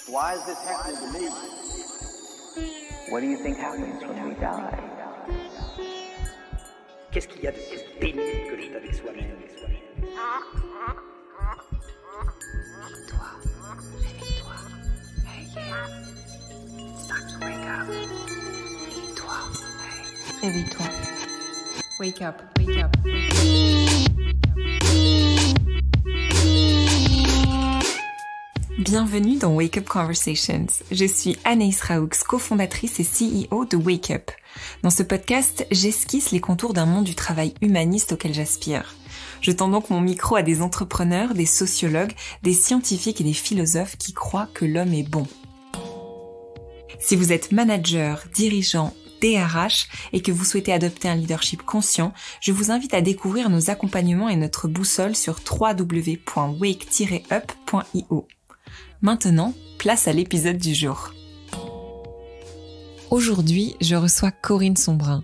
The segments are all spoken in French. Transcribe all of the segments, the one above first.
Why is this happening to me? What do you think happens when we die? Qu'est-ce qu'il y a de plus pénible que d'être avec soi-même? Réveille-toi, réveille-toi. Hey, yeah. It's time to wake up. Réveille-toi, hey. Réveille-toi. Wake up, wake up, wake up. Bienvenue dans Wake Up Conversations. Je suis Anaïs Raoux, cofondatrice et CEO de Wake Up. Dans ce podcast, j'esquisse les contours d'un monde du travail humaniste auquel j'aspire. Je tends donc mon micro à des entrepreneurs, des sociologues, des scientifiques et des philosophes qui croient que l'homme est bon. Si vous êtes manager, dirigeant, DRH et que vous souhaitez adopter un leadership conscient, je vous invite à découvrir nos accompagnements et notre boussole sur www.wake-up.io. Maintenant, place à l'épisode du jour. Aujourd'hui, je reçois Corinne Sombrin.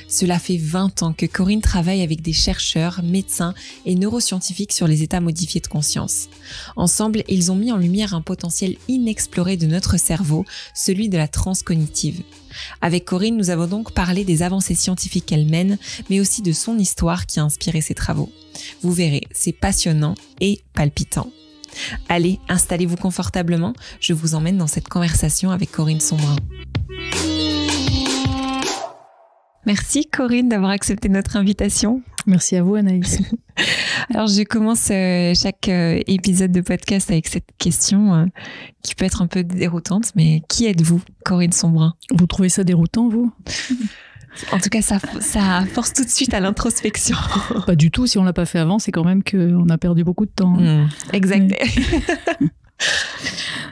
Cela fait 20 ans que Corinne travaille avec des chercheurs, médecins et neuroscientifiques sur les états modifiés de conscience. Ensemble, ils ont mis en lumière un potentiel inexploré de notre cerveau, celui de la transcognitive. Avec Corinne, nous avons donc parlé des avancées scientifiques qu'elle mène, mais aussi de son histoire qui a inspiré ses travaux. Vous verrez, c'est passionnant et palpitant. Allez, installez-vous confortablement, je vous emmène dans cette conversation avec Corinne Sombrin. Merci Corinne d'avoir accepté notre invitation. Merci à vous Anaïs. Alors je commence chaque épisode de podcast avec cette question qui peut être un peu déroutante, mais qui êtes-vous, Corinne Sombrin? Vous trouvez ça déroutant, vous? En tout cas, ça force tout de suite à l'introspection. Pas du tout, si on l'a pas fait avant, c'est quand même qu'on a perdu beaucoup de temps. Exact. Oui.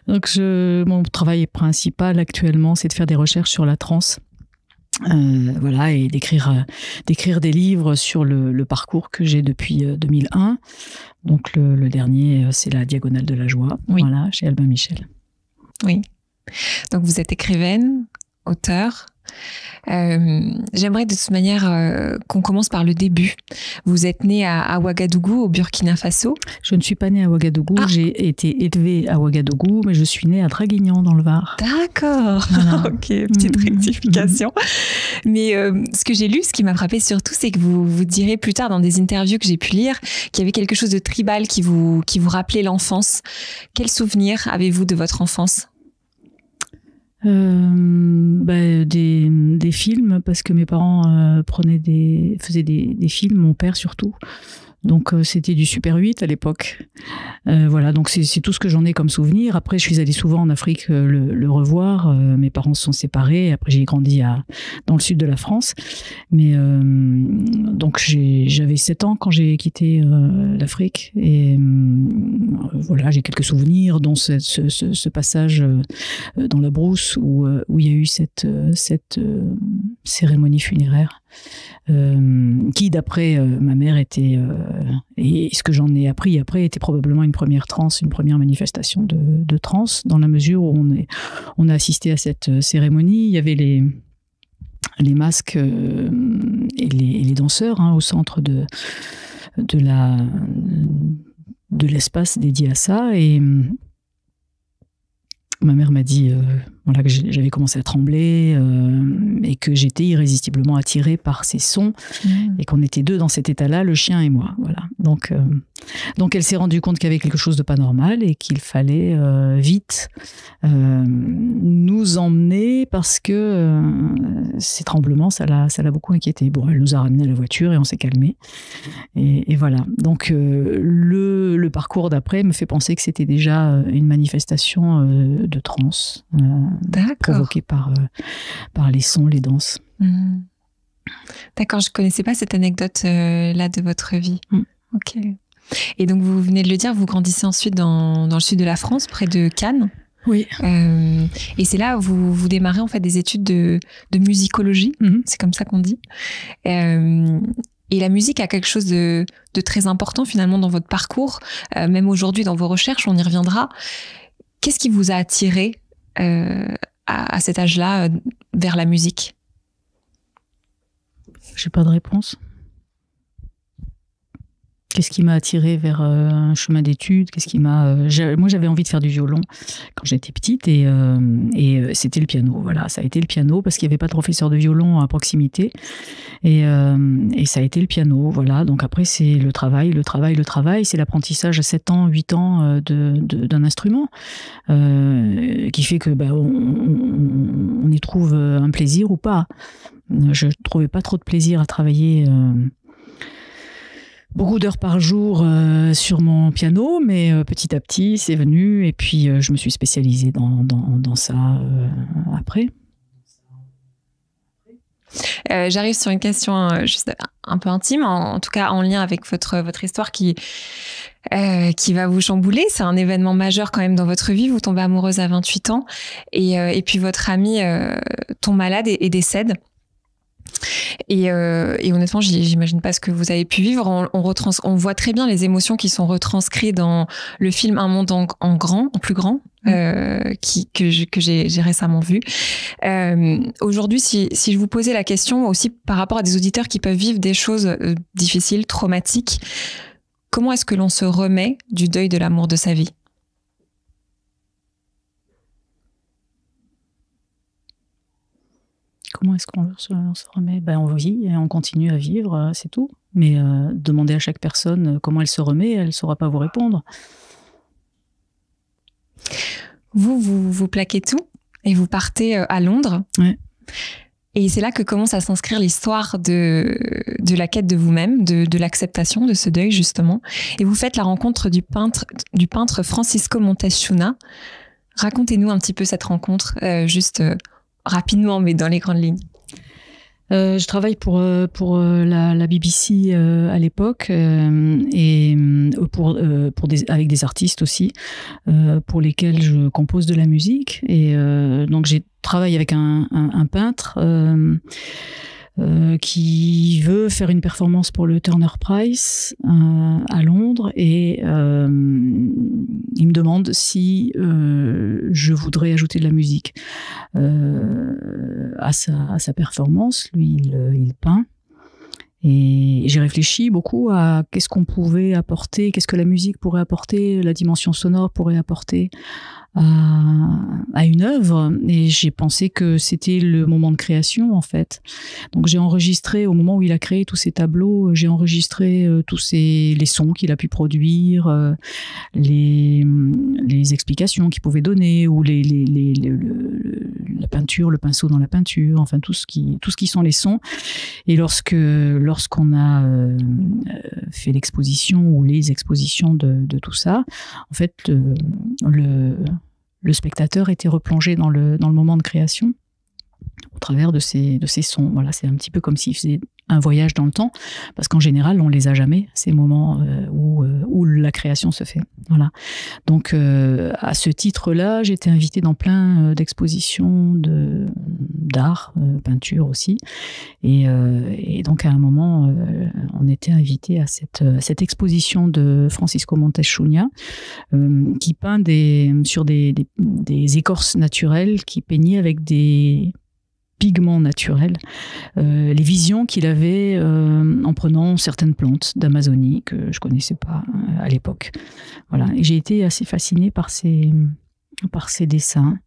Donc mon travail principal actuellement, c'est de faire des recherches sur la transe. Voilà, et d'écrire des livres sur le parcours que j'ai depuis 2001. Donc le dernier, c'est La Diagonale de la Joie, oui. Voilà, chez Albin Michel. Oui. Donc vous êtes écrivaine, auteure. J'aimerais de toute manière qu'on commence par le début. Vous êtes née à Ouagadougou, au Burkina Faso. Je ne suis pas née à Ouagadougou, J'ai été élevée à Ouagadougou, mais je suis née à Draguignan dans le Var. D'accord, voilà. Ok, petite rectification. Mais ce que j'ai lu, ce qui m'a frappé surtout, c'est que vous direz plus tard dans des interviews que j'ai pu lire qu'il y avait quelque chose de tribal qui vous rappelait l'enfance. Quels souvenirs avez-vous de votre enfance ? Des films, parce que mes parents faisaient des films, mon père surtout. Donc c'était du Super 8 à l'époque. Voilà, donc c'est tout ce que j'en ai comme souvenir. Après, je suis allée souvent en Afrique le revoir. Mes parents se sont séparés. Après, j'ai grandi dans le sud de la France. Mais donc j'avais 7 ans quand j'ai quitté l'Afrique. Et voilà, j'ai quelques souvenirs, dont ce passage dans la brousse où il y a eu cette cérémonie funéraire. Qui d'après ma mère était et ce que j'en ai appris après était probablement une première transe, une première manifestation de transe, dans la mesure où on a assisté à cette cérémonie. Il y avait les masques et les danseurs au centre de l'espace dédié à ça, et ma mère m'a dit voilà, que j'avais commencé à trembler et que j'étais irrésistiblement attirée par ces sons et qu'on était deux dans cet état-là, le chien et moi. Voilà. Donc elle s'est rendue compte qu'il y avait quelque chose de pas normal et qu'il fallait vite nous emmener, parce que ces tremblements, ça l'a beaucoup inquiété. Bon, elle nous a ramenés à la voiture et on s'est calmés. Et voilà. Donc le parcours d'après me fait penser que c'était déjà une manifestation de transe. Provoquée par les sons, les danses. D'accord, je ne connaissais pas cette anecdote-là de votre vie. Ok. Et donc, vous venez de le dire, vous grandissez ensuite dans le sud de la France, près de Cannes. Oui. Et c'est là où vous démarrez en fait des études de musicologie, c'est comme ça qu'on dit. Et la musique a quelque chose de très important finalement dans votre parcours, même aujourd'hui dans vos recherches, on y reviendra. Qu'est-ce qui vous a attiré à cet âge-là vers la musique? J'ai pas de réponse. Qu'est-ce qui m'a attirée vers un chemin d'études? Moi, j'avais envie de faire du violon quand j'étais petite et c'était le piano. Voilà, ça a été le piano parce qu'il n'y avait pas de professeur de violon à proximité et ça a été le piano. Voilà, donc après, c'est le travail. C'est l'apprentissage à 7 ans, 8 ans d'un instrument qui fait que on y trouve un plaisir ou pas. Je ne trouvais pas trop de plaisir à travailler beaucoup d'heures par jour sur mon piano, mais petit à petit, c'est venu. Et puis, je me suis spécialisée dans ça après. J'arrive sur une question juste un peu intime, en tout cas en lien avec votre histoire qui va vous chambouler. C'est un événement majeur quand même dans votre vie. Vous tombez amoureuse à 28 ans et puis votre ami tombe malade et décède. Et honnêtement, j'imagine pas ce que vous avez pu vivre. On voit très bien les émotions qui sont retranscrites dans le film Un monde en plus grand, que j'ai récemment vu. Aujourd'hui, si je vous posais la question aussi par rapport à des auditeurs qui peuvent vivre des choses difficiles, traumatiques, comment est-ce que l'on se remet du deuil de l'amour de sa vie ? Comment est-ce qu'on se remet? On vit et on continue à vivre, c'est tout. Mais demander à chaque personne comment elle se remet, elle ne saura pas vous répondre. Vous plaquez tout et vous partez à Londres. Ouais. Et c'est là que commence à s'inscrire l'histoire de la quête de vous-même, de l'acceptation de ce deuil, justement. Et vous faites la rencontre du peintre Francisco Monteshuna. Racontez-nous un petit peu cette rencontre, rapidement, mais dans les grandes lignes. Je travaille pour la BBC à l'époque et avec des artistes aussi pour lesquels je compose de la musique. Et donc j'ai travaillé avec un peintre qui veut faire une performance pour le Turner Prize à Londres et il me demande si je voudrais ajouter de la musique à sa performance. Lui, il peint. Et j'ai réfléchi beaucoup à qu'est-ce qu'on pouvait apporter, qu'est-ce que la musique pourrait apporter, la dimension sonore pourrait apporter à une œuvre, et j'ai pensé que c'était le moment de création en fait. Donc j'ai enregistré au moment où il a créé tous ces tableaux, j'ai enregistré tous les sons qu'il a pu produire, les explications qu'il pouvait donner, ou la peinture, le pinceau dans la peinture, enfin tout ce qui sont les sons. Et lorsqu'on a fait l'exposition ou les expositions de tout ça, en fait le spectateur était replongé dans le moment de création au travers de ces sons. Voilà, c'est un petit peu comme s'il faisait un voyage dans le temps, parce qu'en général, on les a jamais, ces moments où la création se fait. Voilà. Donc, à ce titre-là, j'ai été invitée dans plein d'expositions d'art, peinture aussi. Et donc, à un moment, on était invité à cette exposition de Francisco Monteshuna, qui peint sur des écorces naturelles, qui peignait avec des pigments naturels, les visions qu'il avait en prenant certaines plantes d'Amazonie que je connaissais pas à l'époque. Voilà. Et j'ai été assez fascinée par ces dessins.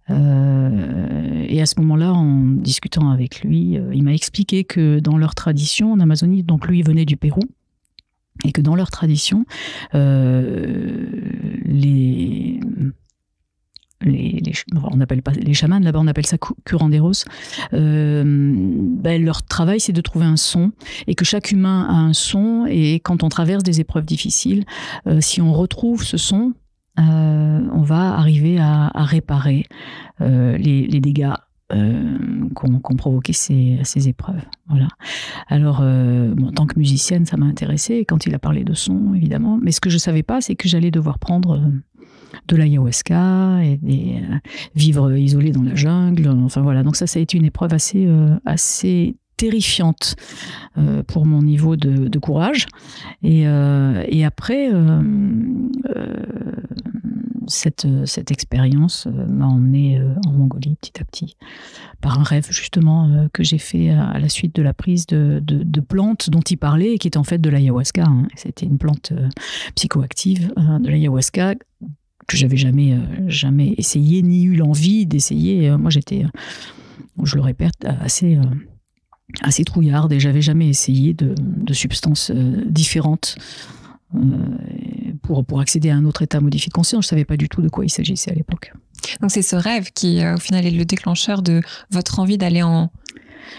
Et à ce moment-là, en discutant avec lui, il m'a expliqué que dans leur tradition en Amazonie, donc lui il venait du Pérou, et que dans leur tradition, on appelle pas les chamans, là-bas on appelle ça curanderos, leur travail c'est de trouver un son, et que chaque humain a un son, et quand on traverse des épreuves difficiles, si on retrouve ce son, on va arriver à réparer les dégâts qu'ont provoqué ces épreuves. Voilà. Alors, en tant que musicienne, ça m'a intéressée quand il a parlé de son, évidemment. Mais ce que je savais pas, c'est que j'allais devoir prendre de l'ayahuasca et vivre isolé dans la jungle. Enfin voilà. Donc ça a été une épreuve assez terrifiante pour mon niveau de courage. Et après, cette expérience m'a emmenée en Mongolie petit à petit, par un rêve justement que j'ai fait à la suite de la prise de plantes dont il parlait, et qui était en fait de l'ayahuasca. Hein. C'était une plante psychoactive de l'ayahuasca que j'avais jamais essayé, ni eu l'envie d'essayer. Moi, j'étais, je le répète, assez trouillarde, et j'avais jamais essayé de substances différentes pour accéder à un autre état modifié de conscience. Je savais pas du tout de quoi il s'agissait à l'époque. Donc c'est ce rêve qui, au final, est le déclencheur de votre envie d'aller en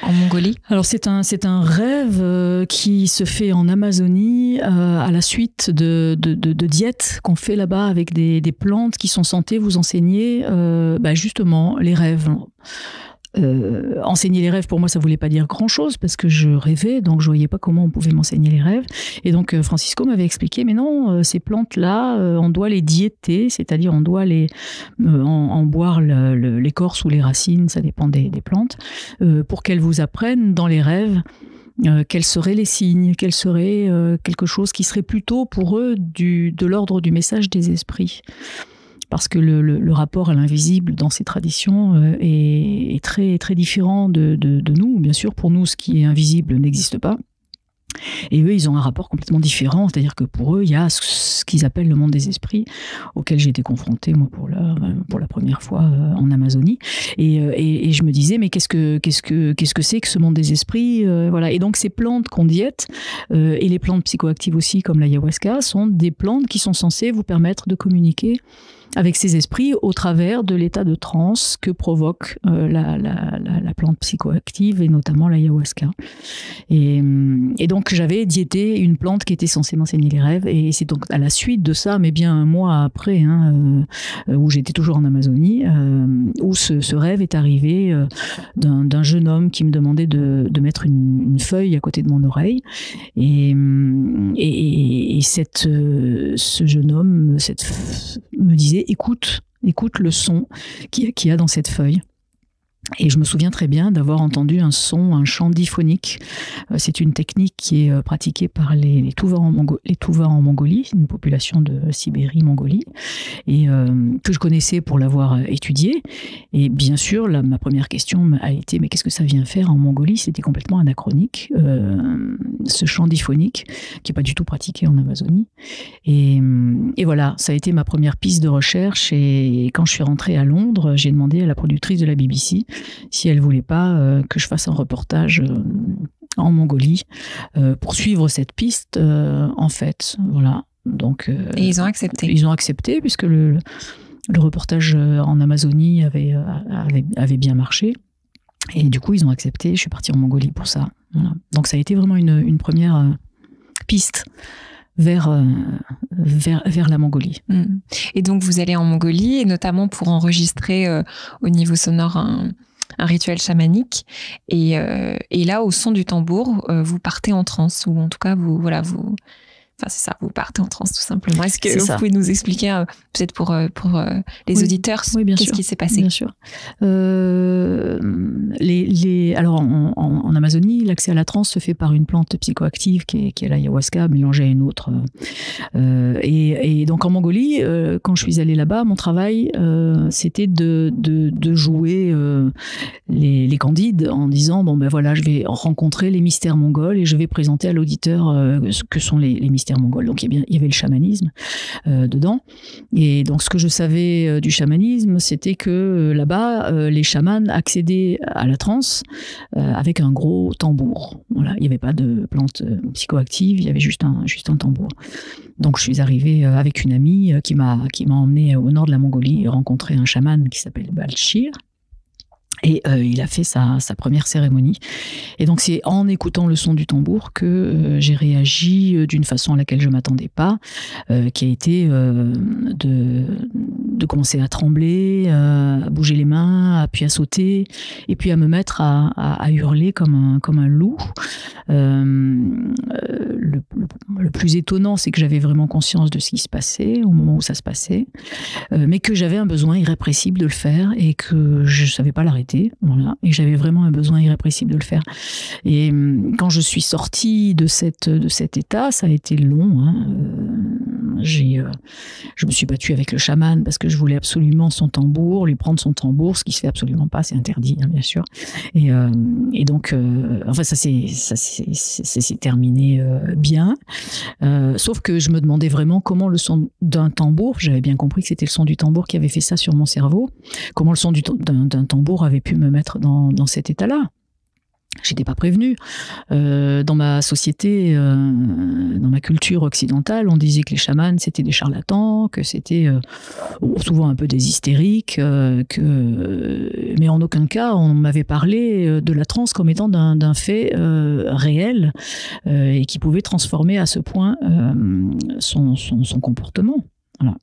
Mongolie? Alors c'est un rêve qui se fait en Amazonie à la suite de diètes qu'on fait là-bas avec des plantes qui sont censées vous enseigner justement les rêves. Enseigner les rêves, pour moi, ça voulait pas dire grand-chose parce que je rêvais, donc je voyais pas comment on pouvait m'enseigner les rêves. Et donc Francisco m'avait expliqué, mais non, ces plantes-là, on doit les diéter, c'est-à-dire on doit en boire l'écorce ou les racines, ça dépend des plantes, pour qu'elles vous apprennent dans les rêves quels seraient les signes, quel serait quelque chose qui serait plutôt pour eux de l'ordre du message des esprits. Parce que le rapport à l'invisible dans ces traditions est très, très différent de nous. Bien sûr, pour nous, ce qui est invisible n'existe pas. Et eux, ils ont un rapport complètement différent. C'est-à-dire que pour eux, il y a ce qu'ils appellent le monde des esprits, auquel j'ai été confrontée, moi, pour la première fois en Amazonie. Et je me disais, mais qu'est-ce que c'est que ce monde des esprits, voilà. Et donc, ces plantes qu'on diète, et les plantes psychoactives aussi, comme l'ayahuasca, sont des plantes qui sont censées vous permettre de communiquer avec ces esprits au travers de l'état de transe que provoque la plante psychoactive, et notamment l'ayahuasca. Et donc j'avais diété une plante qui était censée m'enseigner les rêves, et c'est donc à la suite de ça, mais bien un mois après, où j'étais toujours en Amazonie, où ce rêve est arrivé d'un jeune homme qui me demandait de mettre une feuille à côté de mon oreille, et ce jeune homme me disait écoute le son qu'il y a dans cette feuille. Et je me souviens très bien d'avoir entendu un chant diphonique. C'est une technique qui est pratiquée par les Tuvas en Mongolie, une population de Sibérie-Mongolie, et que je connaissais pour l'avoir étudiée. Et bien sûr, ma première question a été, mais qu'est-ce que ça vient faire en Mongolie? C'était complètement anachronique, ce chant diphonique, qui n'est pas du tout pratiqué en Amazonie. Et voilà, ça a été ma première piste de recherche. Et quand je suis rentrée à Londres, j'ai demandé à la productrice de la BBC si elle voulait pas que je fasse un reportage en Mongolie pour suivre cette piste, en fait. Voilà. Donc, et ils ont accepté. Ils ont accepté, puisque le reportage en Amazonie avait bien marché. Et du coup, ils ont accepté. Je suis partie en Mongolie pour ça. Voilà. Donc ça a été vraiment une première piste vers la Mongolie. Et donc vous allez en Mongolie, et notamment pour enregistrer au niveau sonore un rituel chamanique, et là, au son du tambour, vous partez en transe, ou en tout cas vous c'est ça, vous partez en transe tout simplement. Est-ce que vous pouvez nous expliquer peut-être pour les auditeurs qu'est-ce qui s'est passé? Bien sûr. Alors en Amazonie, l'accès à la transe se fait par une plante psychoactive qui est l'ayahuasca mélangée à une autre. Et donc en Mongolie, quand je suis allée là-bas, mon travail c'était de jouer les candides en disant je vais rencontrer les mystères mongols et je vais présenter à l'auditeur ce que sont les mystères mongols. Donc il y avait le chamanisme dedans. Et donc ce que je savais du chamanisme, c'était que là-bas, les chamans accédaient à la transe avec un gros tambour. Voilà, il n'y avait pas de plante psychoactive, il y avait juste un tambour. Donc je suis arrivée avec une amie qui m'a emmenée au nord de la Mongolie rencontrer un chaman qui s'appelle Balchir. Et il a fait sa première cérémonie. Et donc c'est en écoutant le son du tambour que j'ai réagi d'une façon à laquelle je ne m'attendais pas, qui a été de commencer à trembler, à bouger les mains, puis à sauter, et puis à me mettre à hurler comme un loup. Le plus étonnant, c'est que j'avais vraiment conscience de ce qui se passait au moment où ça se passait, mais que j'avais un besoin irrépressible de le faire et que je ne savais pas l'arrêter. Voilà. Et j'avais vraiment un besoin irrépressible de le faire. Et quand je suis sortie de cet état, ça a été long. Je me suis battue avec le chaman parce que je voulais absolument son tambour, lui prendre son tambour, ce qui se fait absolument pas, c'est interdit, hein, bien sûr. Et donc, enfin, ça s'est terminé bien. Sauf que je me demandais vraiment comment le son d'un tambour, j'avais bien compris que c'était le son du tambour qui avait fait ça sur mon cerveau, comment le son d'un tambour avait pu me mettre dans cet état-là. J'étais pas prévenue. Dans ma société, dans ma culture occidentale, on disait que les chamans c'était des charlatans, que c'était souvent un peu des hystériques, mais en aucun cas on m'avait parlé de la transe comme étant d'un fait réel et qui pouvait transformer à ce point son comportement. Voilà.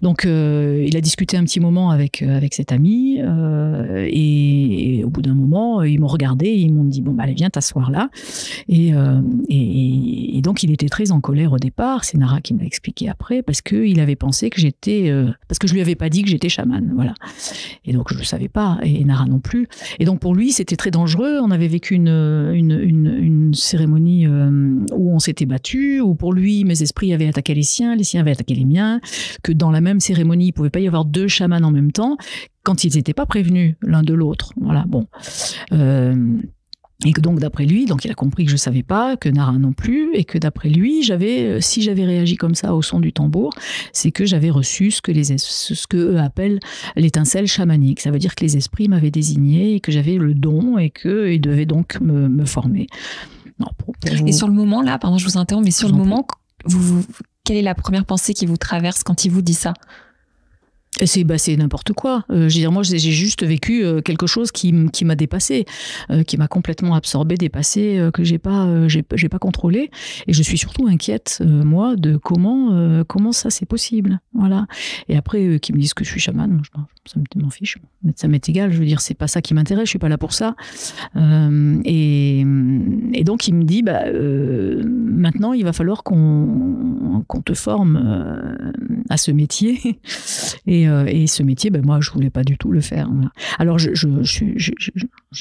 Donc, il a discuté un petit moment avec cet ami et au bout d'un moment, ils m'ont regardé et ils m'ont dit « Bon, bah, allez, viens t'asseoir là ». Et donc, il était très en colère au départ. C'est Nara qui me l'a expliqué après parce qu'il avait pensé que j'étais... parce que je lui avais pas dit que j'étais chamane, voilà. Et donc, je le savais pas et Nara non plus. Et donc, pour lui, c'était très dangereux. On avait vécu une cérémonie où on s'était battu, où pour lui, mes esprits avaient attaqué les siens avaient attaqué les miens, que dans la même cérémonie, il ne pouvait pas y avoir 2 chamans en même temps quand ils n'étaient pas prévenus l'un de l'autre. Voilà, bon. Et que donc, d'après lui, donc il a compris que je ne savais pas, que Nara non plus, et que d'après lui, si j'avais réagi comme ça au son du tambour, c'est que j'avais reçu ce que eux appellent l'étincelle chamanique. Ça veut dire que les esprits m'avaient désigné et que j'avais le don et qu'ils devaient donc me former. Non, Et sur le moment, là, pardon, je vous interromps, mais sur le moment, quelle est la première pensée qui vous traverse quand il vous dit ça ? C'est n'importe quoi. Je veux dire, moi, j'ai juste vécu quelque chose qui m'a dépassé, qui m'a complètement absorbé, dépassé, que j'ai pas contrôlé. Et je suis surtout inquiète, moi, de comment ça c'est possible. Voilà. Et après, qu'ils me disent que je suis chamane, ça m'en fiche. Ça m'est égal. Je veux dire, c'est pas ça qui m'intéresse. Je suis pas là pour ça. Et donc, il me dit, maintenant, il va falloir qu'on te forme à ce métier. Et ce métier, moi, je voulais pas du tout le faire. Voilà. Alors, j'ai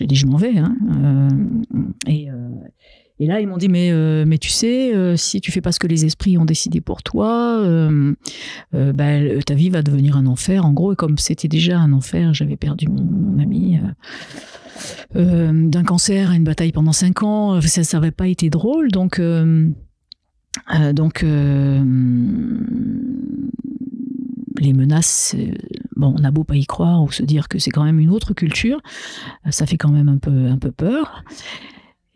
dit, je m'en vais. Hein, et là, ils m'ont dit, mais tu sais, si tu fais pas ce que les esprits ont décidé pour toi, ta vie va devenir un enfer. En gros, et comme c'était déjà un enfer, j'avais perdu mon ami d'un cancer à une bataille pendant 5 ans. Ça n'avait pas été drôle, donc les menaces, on a beau pas y croire ou se dire que c'est quand même une autre culture, ça fait quand même un peu peur.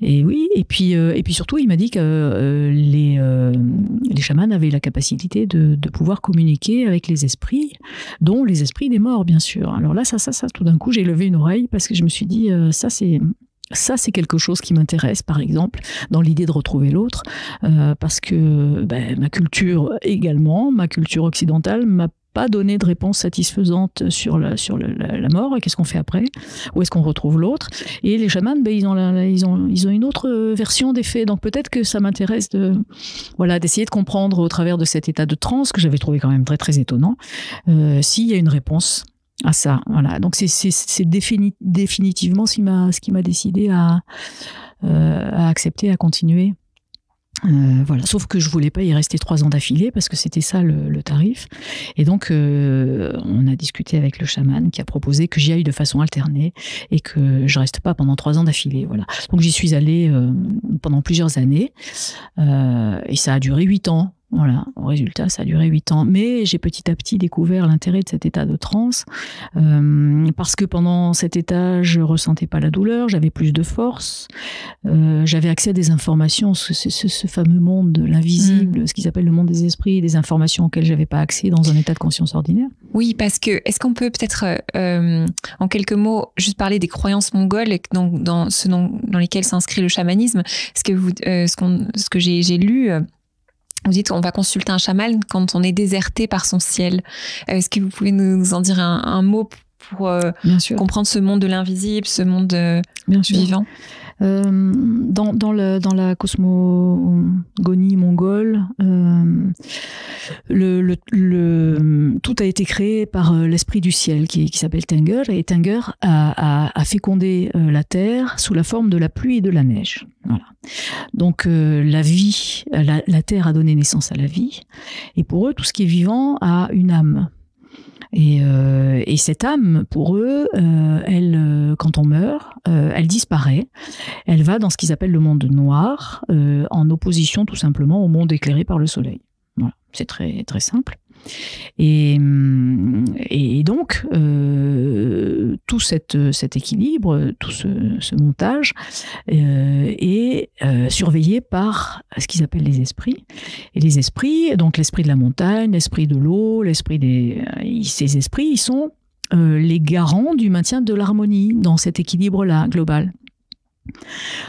Et oui, et puis surtout, il m'a dit que les chamans avaient la capacité de pouvoir communiquer avec les esprits, dont les esprits des morts, bien sûr. Alors là, ça, tout d'un coup, j'ai levé une oreille parce que je me suis dit, ça, c'est quelque chose qui m'intéresse, par exemple, dans l'idée de retrouver l'autre, parce que ma culture également, ma culture occidentale, m'a pas donné de réponse satisfaisante sur la mort. Et qu'est-ce qu'on fait après? Où est-ce qu'on retrouve l'autre? Et les chamans, ils ont une autre version des faits. Donc peut-être que ça m'intéresse d'essayer de comprendre au travers de cet état de transe que j'avais trouvé quand même très très étonnant, s'il y a une réponse à ça. Voilà. Donc c'est définitivement ce qui m'a décidé à accepter, à continuer. Voilà. Sauf que je voulais pas y rester 3 ans d'affilée parce que c'était ça le tarif. Et donc on a discuté avec le chaman qui a proposé que j'y aille de façon alternée et que je reste pas pendant 3 ans d'affilée. Voilà. Donc j'y suis allée pendant plusieurs années et ça a duré 8 ans. Voilà, au résultat, ça a duré 8 ans. Mais j'ai petit à petit découvert l'intérêt de cet état de transe, parce que pendant cet état, je ressentais pas la douleur, j'avais plus de force, j'avais accès à des informations, ce fameux monde de l'invisible, ce qu'ils appellent le monde des esprits, des informations auxquelles j'avais pas accès dans un état de conscience ordinaire. Oui, parce que, est-ce qu'on peut peut-être, en quelques mots, juste parler des croyances mongoles et dans lesquelles s'inscrit le chamanisme? Est-ce que ce que j'ai lu, vous dites on va consulter un chaman quand on est déserté par son ciel. Est-ce que vous pouvez nous en dire un mot pour comprendre ce monde de l'invisible, ce monde vivant? Dans la cosmogonie mongole, tout a été créé par l'esprit du ciel qui s'appelle Tengger, et Tengger a fécondé la terre sous la forme de la pluie et de la neige. Voilà. Donc la vie, la terre a donné naissance à la vie, et pour eux, tout ce qui est vivant a une âme. Et cette âme, pour eux, elle, quand on meurt, elle disparaît. Elle va dans ce qu'ils appellent le monde noir, en opposition tout simplement au monde éclairé par le soleil. Voilà, c'est très très simple. Et donc, tout cet équilibre, tout ce montage est surveillé par ce qu'ils appellent les esprits. Et les esprits, donc l'esprit de la montagne, l'esprit de l'eau, ces esprits, ils sont les garants du maintien de l'harmonie dans cet équilibre-là global.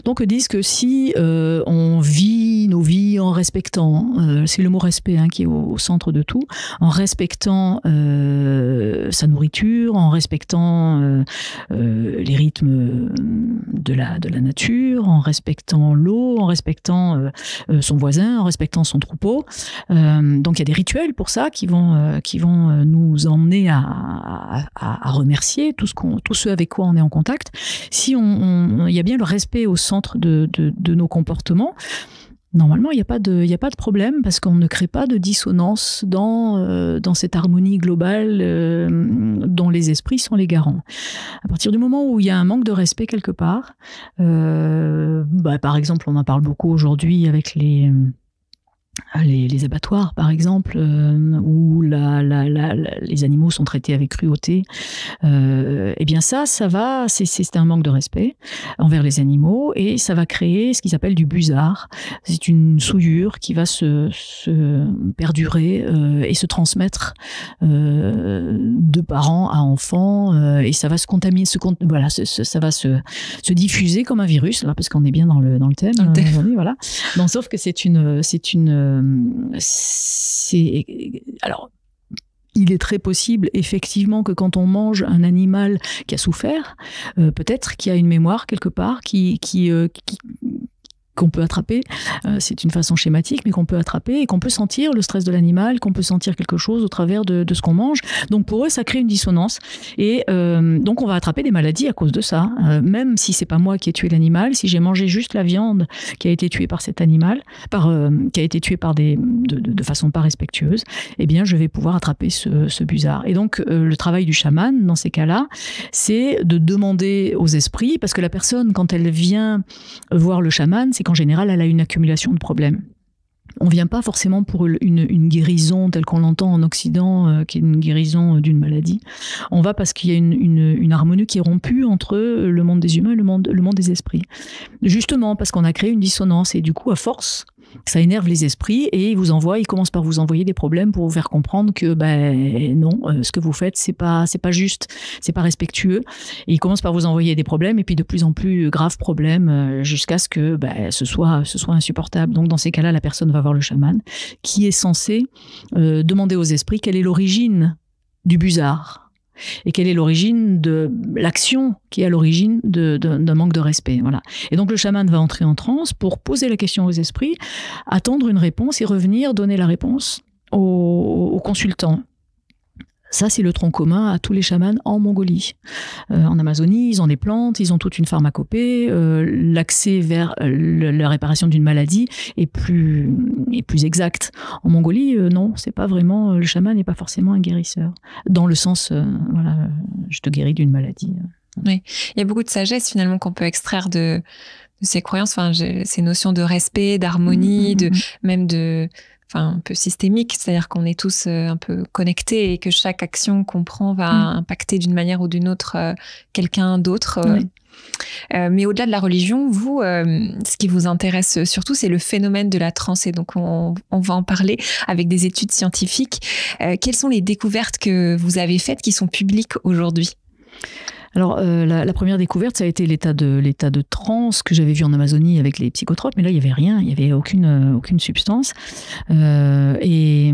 Donc ils disent que si on vit nos vies en respectant, c'est le mot respect qui est au centre de tout, en respectant sa nourriture, en respectant les rythmes de la nature, en respectant l'eau, en respectant son voisin, en respectant son troupeau. Donc il y a des rituels pour ça qui vont nous emmener à remercier tout ce avec quoi on est en contact. Si il y a bien le respect au centre de nos comportements, normalement, il n'y a pas de problème parce qu'on ne crée pas de dissonance dans cette harmonie globale dont les esprits sont les garants. À partir du moment où il y a un manque de respect quelque part, par exemple, on en parle beaucoup aujourd'hui avec les abattoirs, par exemple, où les animaux sont traités avec cruauté, eh bien ça va, c'est un manque de respect envers les animaux, et ça va créer ce qu'ils appellent du busard. C'est une souillure qui va se perdurer et se transmettre de parents à enfants, et ça va se contaminer, ça va se diffuser comme un virus, là, parce qu'on est bien dans le thème. Voilà. Donc, sauf que alors, il est très possible, effectivement, que quand on mange un animal qui a souffert, peut-être qu'il y a une mémoire quelque part qu'on peut attraper, c'est une façon schématique, mais qu'on peut attraper et qu'on peut sentir le stress de l'animal, qu'on peut sentir quelque chose au travers de ce qu'on mange. Donc pour eux, ça crée une dissonance. Et donc on va attraper des maladies à cause de ça. Même si c'est pas moi qui ai tué l'animal, si j'ai mangé juste la viande qui a été tuée par cet animal, qui a été tuée par de façon pas respectueuse, eh bien je vais pouvoir attraper ce busard. Et donc le travail du chaman, dans ces cas-là, c'est de demander aux esprits, parce que la personne, quand elle vient voir le chaman, c'est qu'en général, elle a une accumulation de problèmes. On ne vient pas forcément pour une guérison telle qu'on l'entend en Occident, qui est une guérison d'une maladie. On va parce qu'il y a une harmonie qui est rompue entre le monde des humains et le monde des esprits. Justement, parce qu'on a créé une dissonance, et du coup, à force, ça énerve les esprits, et ils commencent par vous envoyer des problèmes pour vous faire comprendre que non, ce que vous faites, c'est pas juste, c'est pas respectueux. Et ils commencent par vous envoyer des problèmes, et puis de plus en plus graves problèmes, jusqu'à ce que ce soit insupportable. Donc dans ces cas-là, la personne va voir le chaman, qui est censé demander aux esprits quelle est l'origine du busard. Et quelle est l'origine de l'action qui est à l'origine d'un manque de respect. Voilà. Et donc le chaman va entrer en transe pour poser la question aux esprits, attendre une réponse et revenir donner la réponse au consultant. Ça, c'est le tronc commun à tous les chamans en Mongolie. En Amazonie, ils ont des plantes, ils ont toute une pharmacopée. L'accès vers la réparation d'une maladie est plus exact. En Mongolie, non, c'est pas vraiment. Le chaman n'est pas forcément un guérisseur. Dans le sens, je te guéris d'une maladie. Oui, il y a beaucoup de sagesse finalement qu'on peut extraire de ces croyances, ces notions de respect, d'harmonie, un peu systémique, c'est-à-dire qu'on est tous un peu connectés et que chaque action qu'on prend va impacter d'une manière ou d'une autre quelqu'un d'autre. Oui. Mais au-delà de la religion, vous, ce qui vous intéresse surtout, c'est le phénomène de la transe. Et donc, on va en parler avec des études scientifiques. Quelles sont les découvertes que vous avez faites qui sont publiques aujourd'hui ? Alors, la première découverte, ça a été l'état de transe que j'avais vu en Amazonie avec les psychotropes, mais là, il n'y avait rien, il n'y avait aucune substance. Et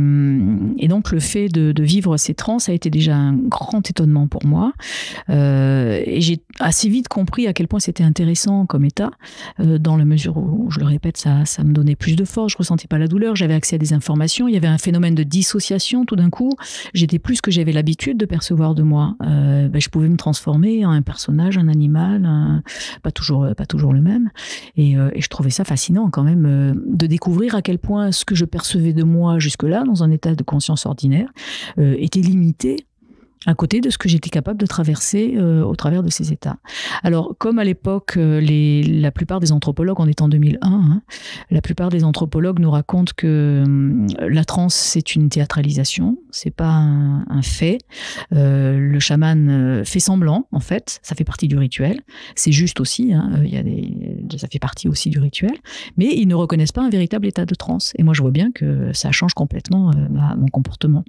donc, le fait de vivre ces transes a été déjà un grand étonnement pour moi. Et j'ai assez vite compris à quel point c'était intéressant comme état, dans la mesure où, je le répète, ça me donnait plus de force, je ne ressentais pas la douleur, j'avais accès à des informations, il y avait un phénomène de dissociation tout d'un coup, j'étais plus que j'avais l'habitude de percevoir de moi. Je pouvais me transformer en un personnage, un animal, pas toujours le même. Et je trouvais ça fascinant quand même de découvrir à quel point ce que je percevais de moi jusque-là, dans un état de conscience ordinaire, était limité à côté de ce que j'étais capable de traverser au travers de ces états. Alors, comme à l'époque, la plupart des anthropologues, on est en 2001, la plupart des anthropologues nous racontent que la transe, c'est une théâtralisation, c'est pas un fait. Le chaman fait semblant, en fait, ça fait partie du rituel. C'est juste aussi, ça fait partie aussi du rituel, mais ils ne reconnaissent pas un véritable état de transe. Et moi, je vois bien que ça change complètement mon comportement.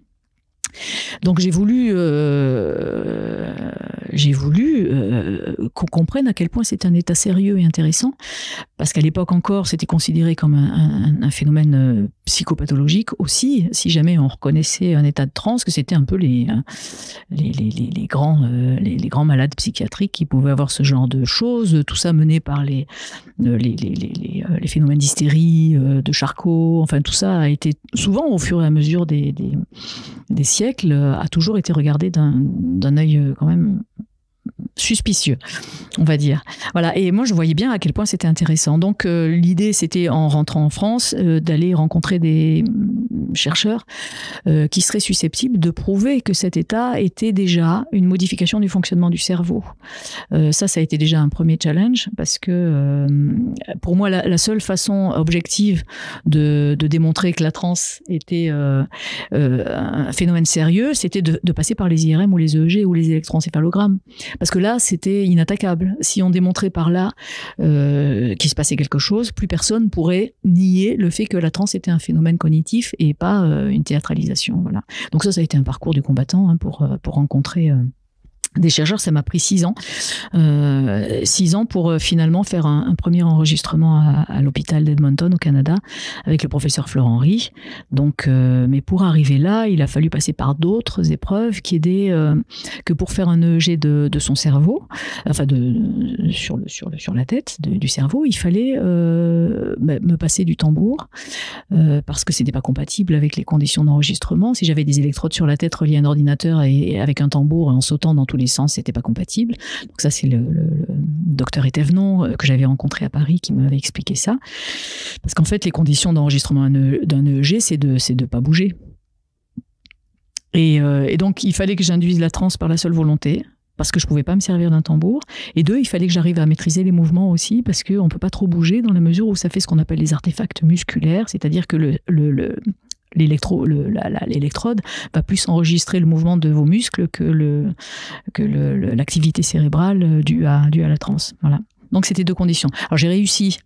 Donc j'ai voulu qu'on comprenne à quel point c'est un état sérieux et intéressant, parce qu'à l'époque encore, c'était considéré comme un phénomène psychopathologique aussi, si jamais on reconnaissait un état de transe, que c'était un peu les grands malades psychiatriques qui pouvaient avoir ce genre de choses, tout ça mené par les phénomènes d'hystérie, de Charcot, enfin tout ça a été souvent au fur et à mesure des siècles, a toujours été regardé d'un œil quand même suspicieux, on va dire. Voilà. Et moi, je voyais bien à quel point c'était intéressant. Donc, l'idée, c'était, en rentrant en France, d'aller rencontrer des chercheurs qui seraient susceptibles de prouver que cet état était déjà une modification du fonctionnement du cerveau. Ça a été déjà un premier challenge, parce que pour moi, la seule façon objective de démontrer que la transe était un phénomène sérieux, c'était de passer par les IRM ou les EEG ou les électroencéphalogrammes. Parce que là, c'était inattaquable. Si on démontrait par là qu'il se passait quelque chose, plus personne pourrait nier le fait que la transe était un phénomène cognitif et pas une théâtralisation. Voilà. Donc ça a été un parcours du combattant pour rencontrer des chercheurs. Ça m'a pris 6 ans. 6 ans pour finalement faire un premier enregistrement à l'hôpital d'Edmonton au Canada avec le professeur Florent Henry. Donc, mais pour arriver là, il a fallu passer par d'autres épreuves qui aidaient que pour faire un EEG de son cerveau, enfin sur la tête du cerveau, il fallait me passer du tambour parce que c'était pas compatible avec les conditions d'enregistrement. Si j'avais des électrodes sur la tête reliées à un ordinateur et avec un tambour en sautant dans tous les sens, c'était pas compatible. Donc ça, c'est le docteur Etévenon que j'avais rencontré à Paris qui m'avait expliqué ça. Parce qu'en fait, les conditions d'enregistrement d'un EEG, c'est de pas bouger. Et donc, il fallait que j'induise la transe par la seule volonté, parce que je pouvais pas me servir d'un tambour. Et 2, il fallait que j'arrive à maîtriser les mouvements aussi, parce qu'on peut pas trop bouger dans la mesure où ça fait ce qu'on appelle les artefacts musculaires, c'est-à-dire que l'électrode va plus enregistrer le mouvement de vos muscles que l'activité cérébrale due à la transe. Voilà. Donc c'était 2 conditions. Alors j'ai réussi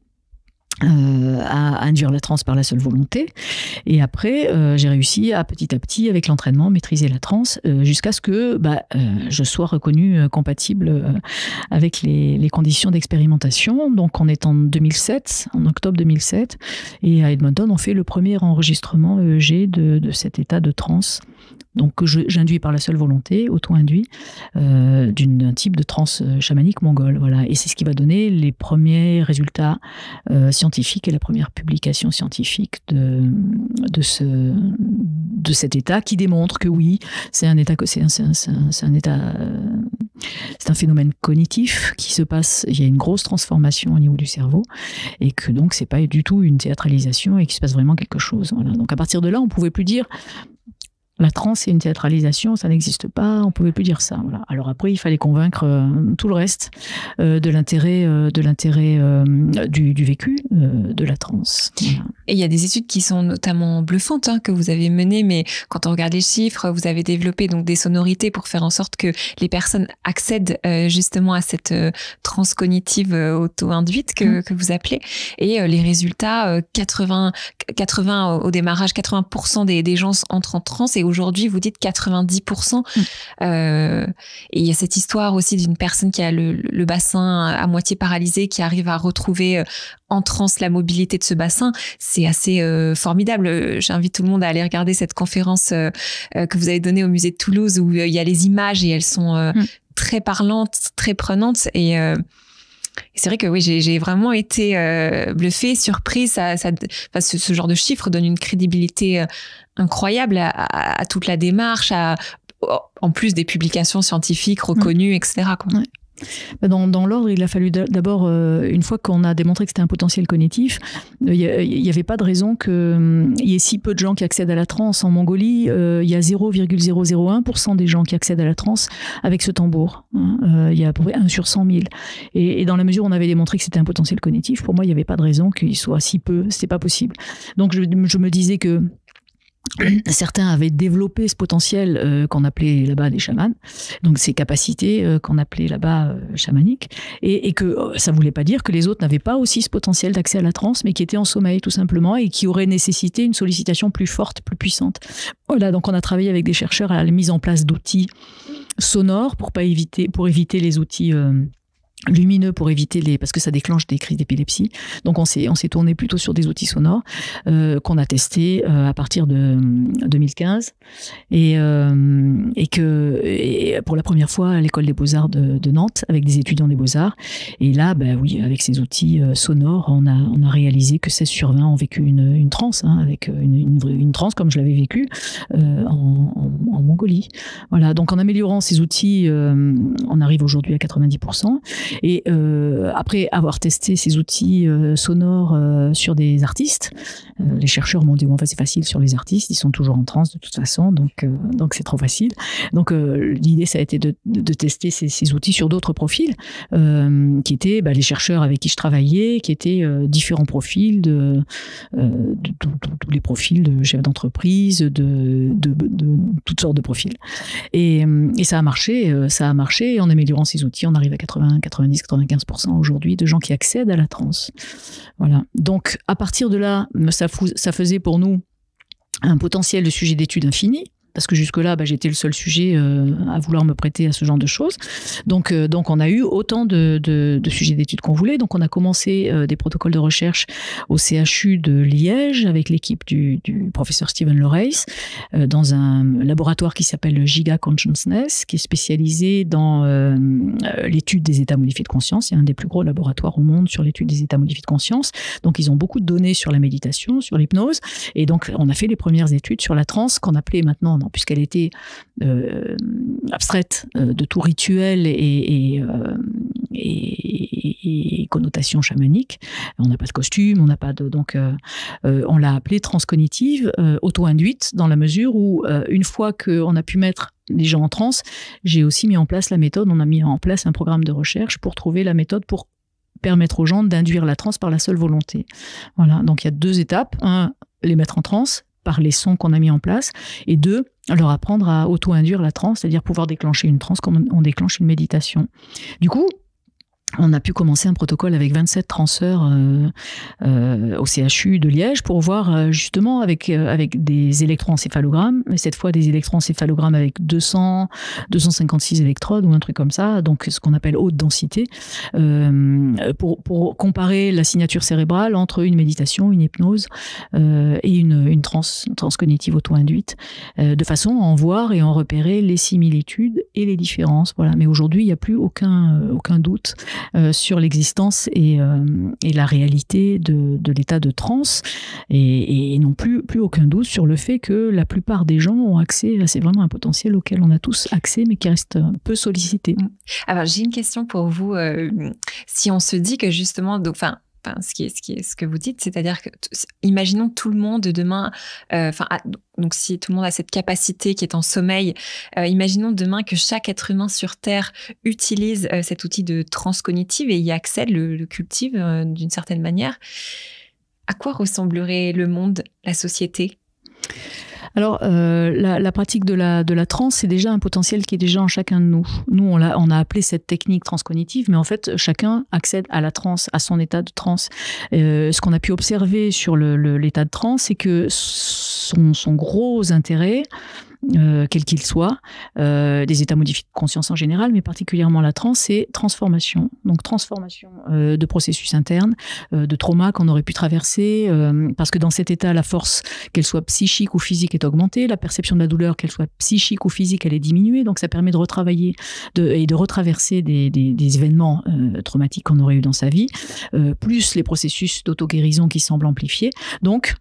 à induire la transe par la seule volonté, et après j'ai réussi à petit avec l'entraînement maîtriser la transe jusqu'à ce que je sois reconnue compatible avec les conditions d'expérimentation. Donc on est en 2007, en octobre 2007, et à Edmonton on fait le premier enregistrement EEG de cet état de transe. Donc j'induis par la seule volonté, auto-induit, d'un type de transe chamanique mongole. Voilà. Et c'est ce qui va donner les premiers résultats scientifiques et la première publication scientifique de cet état, qui démontre que oui, c'est un phénomène cognitif qui se passe. Il y a une grosse transformation au niveau du cerveau, et que donc c'est pas du tout une théâtralisation et qu'il se passe vraiment quelque chose. Voilà. Donc à partir de là, on pouvait plus dire la transe, c'est une théâtralisation, ça n'existe pas, on ne pouvait plus dire ça. Voilà. Alors après, il fallait convaincre tout le reste de l'intérêt du vécu de la transe. Voilà. Et il y a des études qui sont notamment bluffantes que vous avez menées, mais quand on regarde les chiffres, vous avez développé donc des sonorités pour faire en sorte que les personnes accèdent justement à cette transe cognitive auto-induite que vous appelez. Et les résultats, 80 au démarrage, 80% des gens entrent en transe, et et aujourd'hui, vous dites 90%. Et il y a cette histoire aussi d'une personne qui a le bassin à moitié paralysé, qui arrive à retrouver en transe la mobilité de ce bassin. C'est assez formidable. J'invite tout le monde à aller regarder cette conférence que vous avez donnée au musée de Toulouse, où il y a les images et elles sont très parlantes, très prenantes. Et c'est vrai que oui, j'ai vraiment été bluffée, surprise. Ce genre de chiffres donne une crédibilité incroyable à toute la démarche, en plus des publications scientifiques reconnues, etc. quoi. Ouais. Dans l'ordre, il a fallu d'abord, une fois qu'on a démontré que c'était un potentiel cognitif, il n'y avait pas de raison qu'il y ait si peu de gens qui accèdent à la transe. En Mongolie, il y a 0,001% des gens qui accèdent à la transe avec ce tambour. Il y a à peu près 1 sur 100 000. Et dans la mesure où on avait démontré que c'était un potentiel cognitif, pour moi, il n'y avait pas de raison qu'il soit si peu. C'était pas possible. Donc, je me disais que certains avaient développé ce potentiel qu'on appelait là-bas des chamans, donc ces capacités qu'on appelait là-bas chamaniques, et que ça voulait pas dire que les autres n'avaient pas aussi ce potentiel d'accès à la transe, mais qui étaient en sommeil tout simplement, et qui auraient nécessité une sollicitation plus forte, plus puissante. Voilà, donc on a travaillé avec des chercheurs à la mise en place d'outils sonores pour éviter les outils lumineux, pour éviter parce que ça déclenche des crises d'épilepsie. Donc on s'est tourné plutôt sur des outils sonores qu'on a testés à partir de 2015 et pour la première fois à l'école des Beaux-Arts de Nantes avec des étudiants des Beaux-Arts. Et là, oui, avec ces outils sonores, on a réalisé que 16 sur 20 ont vécu une transe, avec une transe comme je l'avais vécu en Mongolie. Voilà. Donc en améliorant ces outils, on arrive aujourd'hui à 90%. Et après avoir testé ces outils sonores sur des artistes, les chercheurs m'ont dit c'est facile sur les artistes, ils sont toujours en transe de toute façon, donc c'est trop facile. Donc l'idée ça a été de tester ces outils sur d'autres profils qui étaient les chercheurs avec qui je travaillais, qui étaient différents profils de tous les profils de chefs d'entreprise, de toutes sortes de profils. Et ça a marché, et en améliorant ces outils, on arrive à 90-95% aujourd'hui de gens qui accèdent à la transe. Voilà. Donc, à partir de là, ça faisait pour nous un potentiel de sujet d'étude infini. Parce que jusque-là, j'étais le seul sujet à vouloir me prêter à ce genre de choses. Donc on a eu autant de sujets d'études qu'on voulait. Donc, on a commencé des protocoles de recherche au CHU de Liège avec l'équipe du professeur Steven Loreis dans un laboratoire qui s'appelle le Giga Consciousness, qui est spécialisé dans l'étude des états modifiés de conscience. C'est un des plus gros laboratoires au monde sur l'étude des états modifiés de conscience. Donc, ils ont beaucoup de données sur la méditation, sur l'hypnose. Et donc, on a fait les premières études sur la transe qu'on appelait maintenant, puisqu'elle était abstraite de tout rituel et connotation chamanique. On n'a pas de costume, on n'a pas de... Donc, on l'a appelée transcognitive, auto-induite, dans la mesure où, une fois qu'on a pu mettre les gens en transe, j'ai aussi mis en place la méthode, on a mis en place un programme de recherche pour trouver la méthode pour permettre aux gens d'induire la transe par la seule volonté. Voilà, donc il y a 2 étapes. 1, les mettre en transe par les sons qu'on a mis en place, et 2, leur apprendre à auto-induire la transe, c'est-à-dire pouvoir déclencher une transe comme on déclenche une méditation. Du coup, on a pu commencer un protocole avec 27 transeurs au CHU de Liège pour voir justement avec des électroencéphalogrammes, mais cette fois des électroencéphalogrammes avec 256 électrodes ou un truc comme ça, donc ce qu'on appelle haute densité, pour comparer la signature cérébrale entre une méditation, une hypnose et une transe cognitive auto-induite, de façon à en voir et en repérer les similitudes et les différences. Voilà. Mais aujourd'hui, il n'y a plus aucun doute sur l'existence et la réalité de l'état de transe, et non plus aucun doute sur le fait que la plupart des gens ont accès, c'est vraiment un potentiel auquel on a tous accès mais qui reste peu sollicité. Alors j'ai une question pour vous, si on se dit que justement, ce que vous dites, c'est-à-dire que imaginons tout le monde demain, donc si tout le monde a cette capacité qui est en sommeil, imaginons demain que chaque être humain sur Terre utilise cet outil de transe cognitive et y accède, le cultive d'une certaine manière. À quoi ressemblerait le monde, la société ? Alors, la pratique de la transe, c'est déjà un potentiel qui est déjà en chacun de nous. Nous, on a appelé cette technique transcognitive, mais en fait, chacun accède à la transe, à son état de transe. Ce qu'on a pu observer sur l'état de transe, c'est que son gros intérêt, quel qu'il soit, des états modifiés de conscience en général, mais particulièrement la transe, c'est transformation. Donc transformation de processus internes, de traumas qu'on aurait pu traverser, parce que dans cet état, la force, qu'elle soit psychique ou physique, est augmentée, la perception de la douleur, qu'elle soit psychique ou physique, elle est diminuée, donc ça permet de retravailler et de retraverser des événements traumatiques qu'on aurait eu dans sa vie, plus les processus d'auto-guérison qui semblent amplifiés. Donc,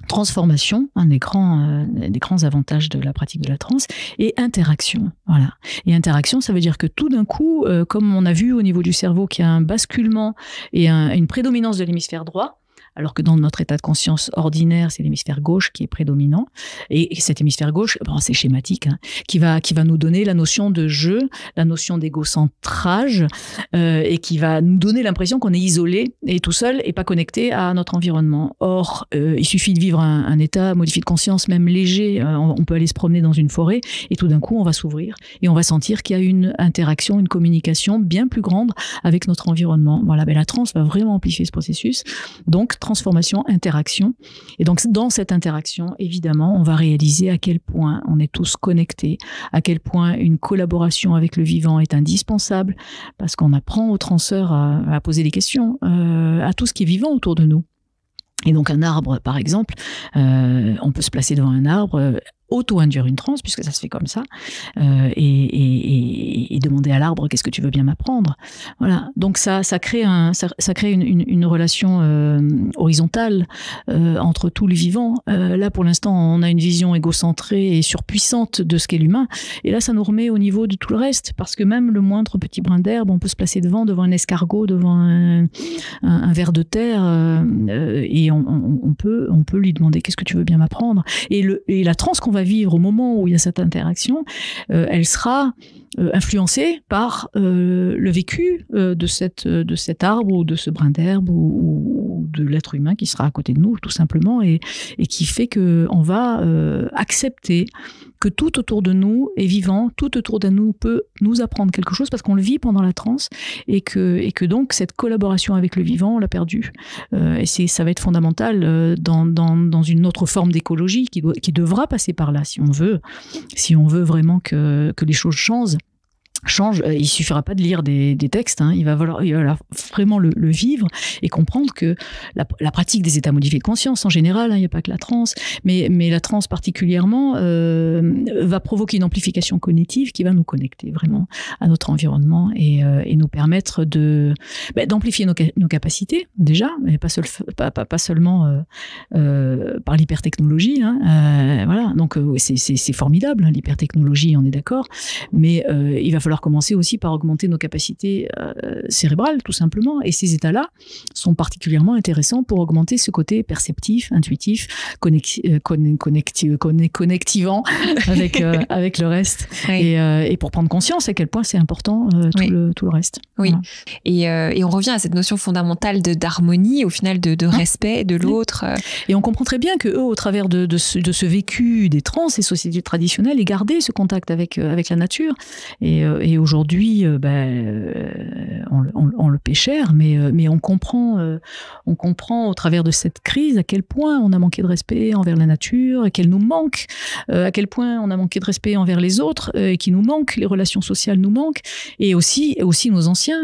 transformation, un des grands avantages de la pratique de la transe, et interaction. Voilà. Et interaction, ça veut dire que tout d'un coup, comme on a vu au niveau du cerveau qu'il y a un basculement et une prédominance de l'hémisphère droit, alors que dans notre état de conscience ordinaire, c'est l'hémisphère gauche qui est prédominant. Et cet hémisphère gauche, c'est schématique, hein, qui va nous donner la notion de jeu, la notion d'égocentrage, et qui va nous donner l'impression qu'on est isolé et tout seul et pas connecté à notre environnement. Or, il suffit de vivre un état modifié de conscience, même léger. On peut aller se promener dans une forêt et tout d'un coup, on va s'ouvrir et on va sentir qu'il y a une interaction, une communication bien plus grande avec notre environnement. Voilà, la transe va vraiment amplifier ce processus. Donc, transformation, interaction. Et donc, dans cette interaction, évidemment, on va réaliser à quel point on est tous connectés, à quel point une collaboration avec le vivant est indispensable, parce qu'on apprend aux transeurs à poser des questions à tout ce qui est vivant autour de nous. Et donc, un arbre, par exemple, on peut se placer devant un arbre, auto-induire une transe, puisque ça se fait comme ça, et demander à l'arbre qu'est-ce que tu veux bien m'apprendre. Voilà. Donc ça crée une relation horizontale entre tout le vivant. Là, pour l'instant, on a une vision égocentrée et surpuissante de ce qu'est l'humain, et là, ça nous remet au niveau de tout le reste, parce que même le moindre petit brin d'herbe, on peut se placer devant un escargot, devant un ver de terre, et on peut lui demander qu'est-ce que tu veux bien m'apprendre. Et la transe qu'on va vivre au moment où il y a cette interaction, elle sera influencée par le vécu de cet arbre ou de ce brin d'herbe ou de l'être humain qui sera à côté de nous, tout simplement, et qui fait qu'on va accepter que tout autour de nous est vivant, tout autour de nous peut nous apprendre quelque chose parce qu'on le vit pendant la transe, et que donc cette collaboration avec le vivant, on l'a perdue. Et ça va être fondamental dans une autre forme d'écologie qui devra passer par là si on veut vraiment que les choses changent. Il suffira pas de lire des textes, hein. Il va falloir vraiment le vivre et comprendre que la pratique des états modifiés de conscience en général, hein, il n'y a pas que la transe, mais la transe particulièrement va provoquer une amplification cognitive qui va nous connecter vraiment à notre environnement et nous permettre d'amplifier nos capacités déjà, mais pas seulement par l'hypertechnologie, hein. Voilà, donc c'est formidable, hein, l'hypertechnologie, on est d'accord, mais il va falloir commencer aussi par augmenter nos capacités cérébrales, tout simplement. Et ces états-là sont particulièrement intéressants pour augmenter ce côté perceptif, intuitif, connectivant avec le reste. Oui. Et pour prendre conscience à quel point c'est important tout le reste. Oui. Voilà. Et on revient à cette notion fondamentale d'harmonie, au final de respect de l'autre. Et on comprend très bien que eux, au travers de ce vécu des trans et sociétés traditionnelles, aient gardé ce contact avec la nature. Et aujourd'hui, on le paie cher, mais on comprend au travers de cette crise à quel point on a manqué de respect envers la nature, et qu'elle nous manque, à quel point on a manqué de respect envers les autres, et qui nous manquent, les relations sociales nous manquent, et aussi nos anciens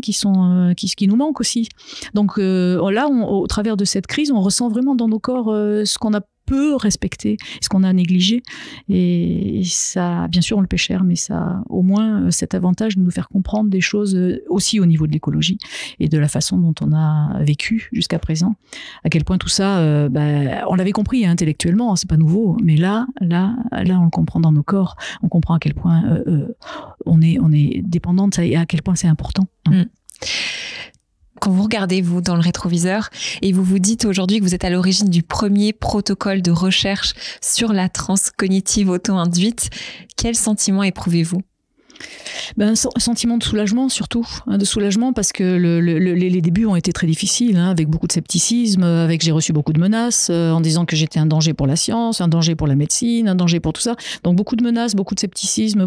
qui nous manquent aussi. Donc là, au travers de cette crise, on ressent vraiment dans nos corps ce qu'on a peu respecter, ce qu'on a négligé, et ça, bien sûr, on le paie cher, mais ça a au moins cet avantage de nous faire comprendre des choses aussi au niveau de l'écologie et de la façon dont on a vécu jusqu'à présent, à quel point tout ça, on l'avait compris intellectuellement, c'est pas nouveau, mais là, on le comprend dans nos corps, on comprend à quel point on est dépendant de ça et à quel point c'est important. Quand vous regardez, vous, dans le rétroviseur, et vous vous dites aujourd'hui que vous êtes à l'origine du premier protocole de recherche sur la transe cognitive auto-induite, quel sentiment éprouvez-vous ? Un sentiment de soulagement surtout, de soulagement parce que les débuts ont été très difficiles, avec beaucoup de scepticisme, j'ai reçu beaucoup de menaces en disant que j'étais un danger pour la science, un danger pour la médecine, un danger pour tout ça. Donc beaucoup de menaces, beaucoup de scepticisme,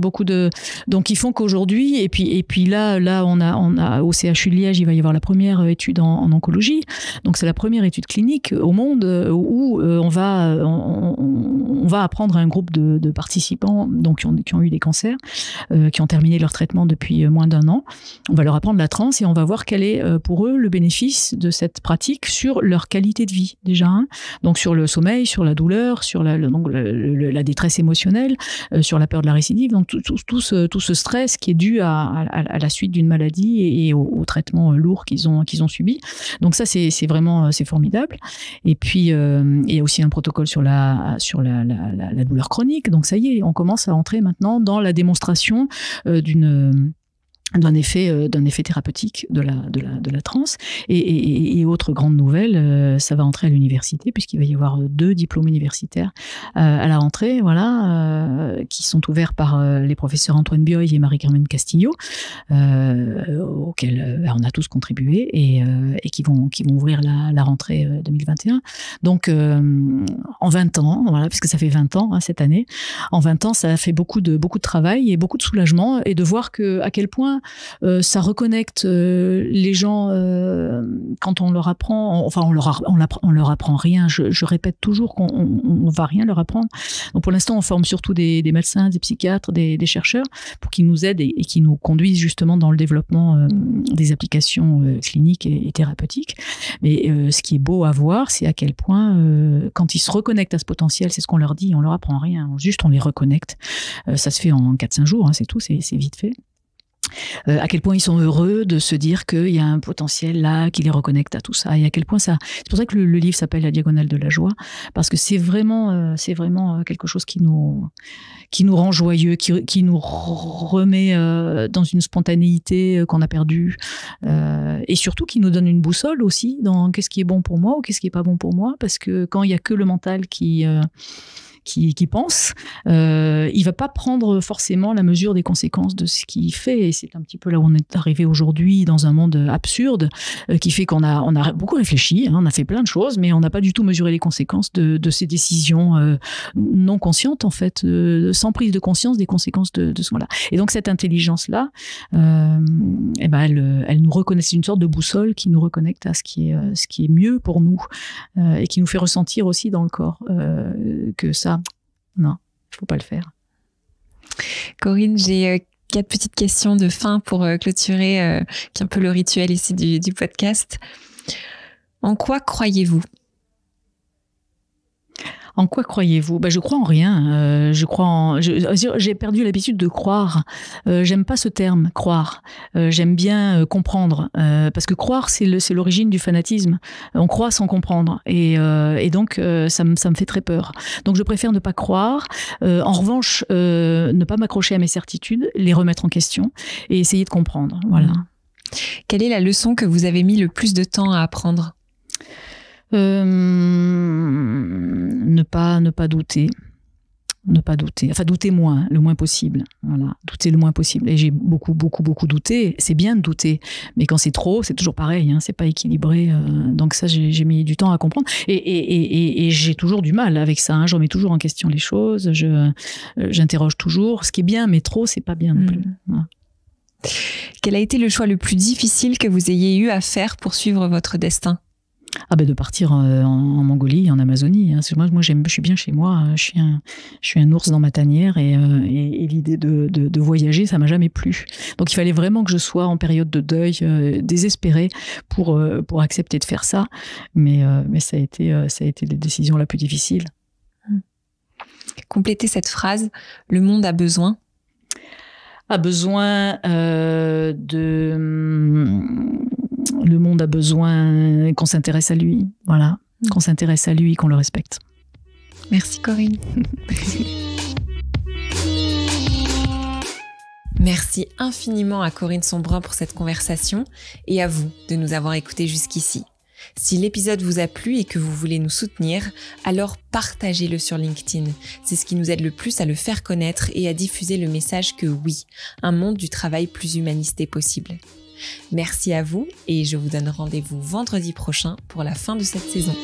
donc ils font qu'aujourd'hui, et puis là on a au CHU de Liège, il va y avoir la première étude en oncologie. Donc c'est la première étude clinique au monde où on va apprendre à un groupe de participants donc qui ont eu des cancers, qui ont terminé leur traitement depuis moins d'1 an. On va leur apprendre la transe et on va voir quel est pour eux le bénéfice de cette pratique sur leur qualité de vie déjà. Donc sur le sommeil, sur la douleur, sur la détresse émotionnelle, sur la peur de la récidive, donc tout ce stress qui est dû à la suite d'une maladie et au traitement lourd qu'ils ont subi. Donc ça c'est vraiment c'est formidable. Et puis il y a aussi un protocole sur la douleur chronique. Donc ça y est, on commence à entrer maintenant dans la démonstration d'un effet thérapeutique de la transe. Et autre grande nouvelle, ça va entrer à l'université puisqu'il va y avoir 2 diplômes universitaires à la rentrée, qui sont ouverts par les professeurs Antoine Bioy et Marie-Carmen Castillo, auxquels on a tous contribué et qui vont ouvrir la rentrée 2021. Donc en 20 ans, puisque ça fait 20 ans cette année, en 20 ans ça a fait beaucoup de travail et beaucoup de soulagement, et de voir à quel point ça reconnecte les gens quand on leur apprend. Enfin, on leur apprend rien. Je répète toujours qu'on va rien leur apprendre. Donc pour l'instant, on forme surtout des médecins, des psychiatres, des chercheurs pour qu'ils nous aident et qui nous conduisent justement dans le développement des applications cliniques et thérapeutiques. Mais ce qui est beau à voir, c'est à quel point quand ils se reconnectent à ce potentiel, c'est ce qu'on leur dit, on leur apprend rien. Juste on les reconnecte. Ça se fait en 4-5 jours, c'est tout, c'est vite fait. À quel point ils sont heureux de se dire qu'il y a un potentiel là qui les reconnecte à tout ça, et à quel point ça. C'est pour ça que le livre s'appelle La Diagonale de la joie, parce que c'est vraiment quelque chose qui nous rend joyeux, qui nous remet dans une spontanéité qu'on a perdue, et surtout qui nous donne une boussole aussi dans qu'est-ce qui est bon pour moi ou qu'est-ce qui est pas bon pour moi, parce que quand il y a que le mental qui pense, il va pas prendre forcément la mesure des conséquences de ce qu'il fait. Et c'est un petit peu là où on est arrivé aujourd'hui, dans un monde absurde, qui fait qu'on a beaucoup réfléchi, on a fait plein de choses, mais on n'a pas du tout mesuré les conséquences de ces décisions non conscientes, en fait, sans prise de conscience des conséquences de ce moment-là. Et donc cette intelligence-là, elle nous reconnaît, c'est une sorte de boussole qui nous reconnecte à ce qui est mieux pour nous, et qui nous fait ressentir aussi dans le corps que ça, non, il ne faut pas le faire. Corinne, j'ai 4 petites questions de fin pour clôturer, qui est un peu le rituel ici du podcast. En quoi croyez-vous ? En quoi croyez-vous ? Je crois en rien. J'ai perdu l'habitude de croire. J'aime pas ce terme, croire. J'aime bien comprendre. Parce que croire, c'est l'origine du fanatisme. On croit sans comprendre. Et donc, ça me fait très peur. Donc, je préfère ne pas croire. En revanche, ne pas m'accrocher à mes certitudes, les remettre en question et essayer de comprendre. Voilà. Quelle est la leçon que vous avez mis le plus de temps à apprendre ? Ne pas douter. Enfin, douter moins, le moins possible. Voilà, douter le moins possible. Et j'ai beaucoup douté. C'est bien de douter, mais quand c'est trop, c'est toujours pareil. C'est pas équilibré. Donc ça, j'ai mis du temps à comprendre. Et j'ai toujours du mal avec ça. Je remets toujours en question les choses. J'interroge toujours. Ce qui est bien, mais trop, c'est pas bien non plus. Voilà. Quel a été le choix le plus difficile que vous ayez eu à faire pour suivre votre destin ? De partir en Mongolie, en Amazonie. Moi, je suis bien chez moi. Je suis un ours dans ma tanière, et l'idée de voyager, ça m'a jamais plu. Donc, il fallait vraiment que je sois en période de deuil, désespérée pour accepter de faire ça. Mais ça a été la décision la plus difficile. Complétez cette phrase. Le monde a besoin. Le monde a besoin qu'on s'intéresse à lui, voilà, qu'on s'intéresse à lui, qu'on le respecte. Merci Corinne. Merci infiniment à Corinne Sombrun pour cette conversation et à vous de nous avoir écoutés jusqu'ici. Si l'épisode vous a plu et que vous voulez nous soutenir, alors partagez-le sur LinkedIn. C'est ce qui nous aide le plus à le faire connaître et à diffuser le message que oui, un monde du travail plus humaniste est possible. Merci à vous et je vous donne rendez-vous vendredi prochain pour la fin de cette saison.